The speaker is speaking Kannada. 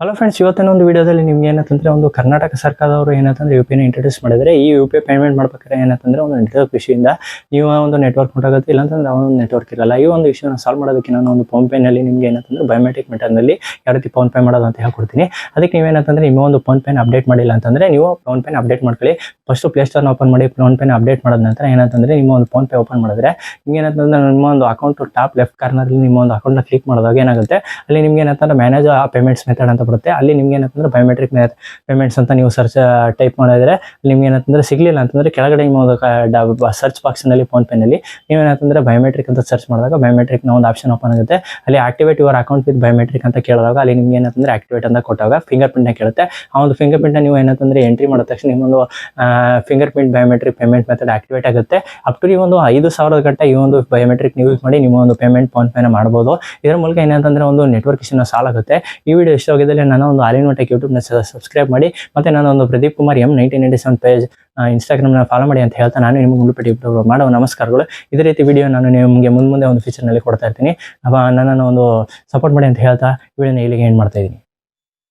ಹಲೋ ಫ್ರೆಂಡ್ಸ್, ಇವತ್ತಿನ ಒಂದು ವಿಡಿಯೋದಲ್ಲಿ ನಿಮ್ಗೆ ಏನಂತಂದ್ರೆ ಒಂದು ಕರ್ನಾಟಕ ಸರ್ಕಾರದವರು ಏನಂತಂದ್ರೆ UPI ಇಂಟ್ರೊಡ್ಯೂಸ್ ಮಾಡಿದರೆ ಈ UPI ಪೇಮೆಂಟ್ ಮಾಡ್ಬೇಕಾದ್ರೆ ಏನಂತಂದ್ರೆ ಒಂದು ನೆಟ್ವರ್ಕ್ ಇಶ್ಯೂಯಿಂದ ನೀವು ಒಂದು ನೆಟ್ವರ್ಕ್ ಮುಟ್ಟಾಗುತ್ತೆ, ಇಲ್ಲಾಂತಂದ್ರೆ ಒಂದು ನೆಟ್ವರ್ಕ್ ಇರಲ್ಲ. ಈ ಒಂದು ಇಶ್ಯೂನ ಸಾಲ್ವ್ ಮಾಡೋದಕ್ಕೆ ನಾನು ಒಂದು ಫೋನ್ ಪೇನಲ್ಲಿ ನಿಮಗೆ ಏನಂತಂದ್ರೆ ಬಯೋಮೆಟ್ರಿಕ್ ಮೆಥಡ್ನಲ್ಲಿ ಯಾವ ರೀತಿ ಫೋನ್ ಪೇ ಮಾಡೋದು ಅಂತ ಹೇಳ್ಕೊಡ್ತೀನಿ. ಅದಕ್ಕೆ ನೀವೇನಂತಂದ್ರೆ ನಿಮ್ಮ ಒಂದು ಫೋನ್ ಪೇನ ಅಪ್ಡೇಟ್ ಮಾಡಿಲ್ಲ ಅಂತಂದ್ರೆ ನೀವು ಫೋನ್ ಪೇನ ಅಪ್ಡೇಟ್ ಮಾಡ್ಕೊಳ್ಳಿ. ಫಸ್ಟ್ ಪ್ಲೇಸ್ಟೋರ್ನ ಓಪನ್ ಮಾಡಿ ಫೋನ್ ಪೇನ ಅಪ್ಡೇಟ್ ಮಾಡಿದ ನಂತರ ಏನಂತಂದ್ರೆ ನಿಮ್ಮ ಒಂದು ಫೋನ್ ಪೇ ಓಪನ್ ಮಾಡಿದ್ರೆ ನಿಮ್ಗೆ ಏನಂತಂದ್ರೆ ನಿಮ್ಮ ಒಂದು ಅಕೌಂಟ್ ಟಾಪ್ ಲೆಫ್ಟ್ ಕಾರ್ನರ್ಲಿ ನಿಮ್ಮ ಒಂದು ಅಕೌಂಟ್ನ ಕ್ಲಿಕ್ ಮಾಡಿದಾಗ ಏನಾಗುತ್ತೆ, ಅಲ್ಲಿ ನಿಮ್ಗೆ ಏನಂತಂದ್ರೆ ಮ್ಯಾನೇಜ್ ಆ ಪೇಮೆಂಟ್ಸ್ ಮೆಥಡ್ ಅಂತ ಬರುತ್ತೆ. ಅಲ್ಲಿ ನಿಮ್ಗೆ ಏನಂತಂದ್ರೆ ಬಯೋಮೆಟ್ರಿಕ್ ಪೇಮೆಂಟ್ಸ್ ಅಂತ ನೀವು ಟೈಪ್ ಮಾಡಿದ್ರೆ ನಿಮ್ಗೆ ಏನಂತಂದ್ರೆ ಸಿಗ್ಲಿಲ್ಲ ಅಂತಂದ್ರೆ ಕೆಳಗಡೆ ನಿಮ್ಮ ಒಂದು ಸರ್ಚ್ ಬಾಕ್ಸ್ನಲ್ಲಿ ಫೋನ್ ಪೇನಲ್ಲಿ ನೀವೇನಂತಂದ್ರೆ ಬಯೋಮೆಟ್ರಿಕ್ ಅಂತ ಸರ್ಚ್ ಮಾಡಿದಾಗ ಬಯೋಮೆಟ್ರಿಕ್ನ ಒಂದು ಆಪ್ಷನ್ ಓಪನ್ ಆಗುತ್ತೆ. ಅಲ್ಲಿ activate your account with biometric ಅಂತ ಕೇಳಿದಾಗ ಅಲ್ಲಿ ನಿಮ್ಗೆ ಏನಂತಂದ್ರೆ ಆಕ್ಟಿವೇಟ್ ಅಂತ ಕೊಟ್ಟಾಗ ಫಿಂಗರ್ ಪ್ರಿಂಟ್ನ ಕೇಳುತ್ತೆ. ಆ ಒಂದು ಫಿಂಗರ್ ಪ್ರಿಂಟ್ನ ನೀವು ಏನಂತಂದ್ರೆ ಎಂಟ್ರಿ ಮಾಡಿದ ತಕ್ಷಣ ನಿಮ್ಮೊಂದು finger print biometric payment method activate ಆಗುತ್ತೆ. ಅಪ್ ಟು ಒಂದು 5,000 ಗಂಟ ಈ ಒಂದು ಬಯೋಮೆಟ್ರಿಕ್ ಯೂಸ್ ಮಾಡಿ ನಿಮ್ಮ ಒಂದು ಪೇಮೆಂಟ್ ಫೋನ್ ಪೇನ ಮಾಡ್ಬೋದು. ಇದರ ಮೂಲಕ ಏನಂತಂದ್ರೆ ಒಂದು ನೆಟ್ವರ್ಕ್ ಇಶ್ಯೂನ ಸಾಲ್ವ್ ಆಗುತ್ತೆ. ಈ ವಿಡಿಯೋ ಇಷ್ಟವಾಗಿದ್ದಲ್ಲಿ ನಾನು ಒಂದು ಆಲ್ ಇನ್ ಒನ್ ಟೆಕ್ ಯೂಟ್ಯೂಬ್ನ ಸಬ್ಸ್ಕ್ರೈಬ್ ಮಾಡಿ, ಮತ್ತೆ ನಾನು ಒಂದು ಪ್ರದೀಪ್ ಕುಮಾರ್ M1987 ಪೇಜ್ ಇನ್ಸ್ಟಾಗ್ರಾಮ್ನ ಫಾಲೋ ಮಾಡಿ ಅಂತ ಹೇಳ್ತಾ ನಾನು ನಿಮಗೆ ಮುಂದುಪಟ್ಟಿ ಮಾಡೋ ನಮಸ್ಕಾರಗಳು. ಇದೇ ರೀತಿ ವಿಡಿಯೋ ನಾನು ನಿಮಗೆ ಮುಂದೆ ಒಂದು ಫ್ಯೂಚರ್ನಲ್ಲಿ ಕೊಡ್ತಾ ಇರ್ತೀನಿ. ನನ್ನನ್ನು ಒಂದು ಸಪೋರ್ಟ್ ಮಾಡಿ ಅಂತ ಹೇಳ್ತಾ ವಿಡಿಯೋನ ಇಲ್ಲಿಗೆ ಎಂಡ್ ಮಾಡ್ತಾ ಇದ್ದೀನಿ.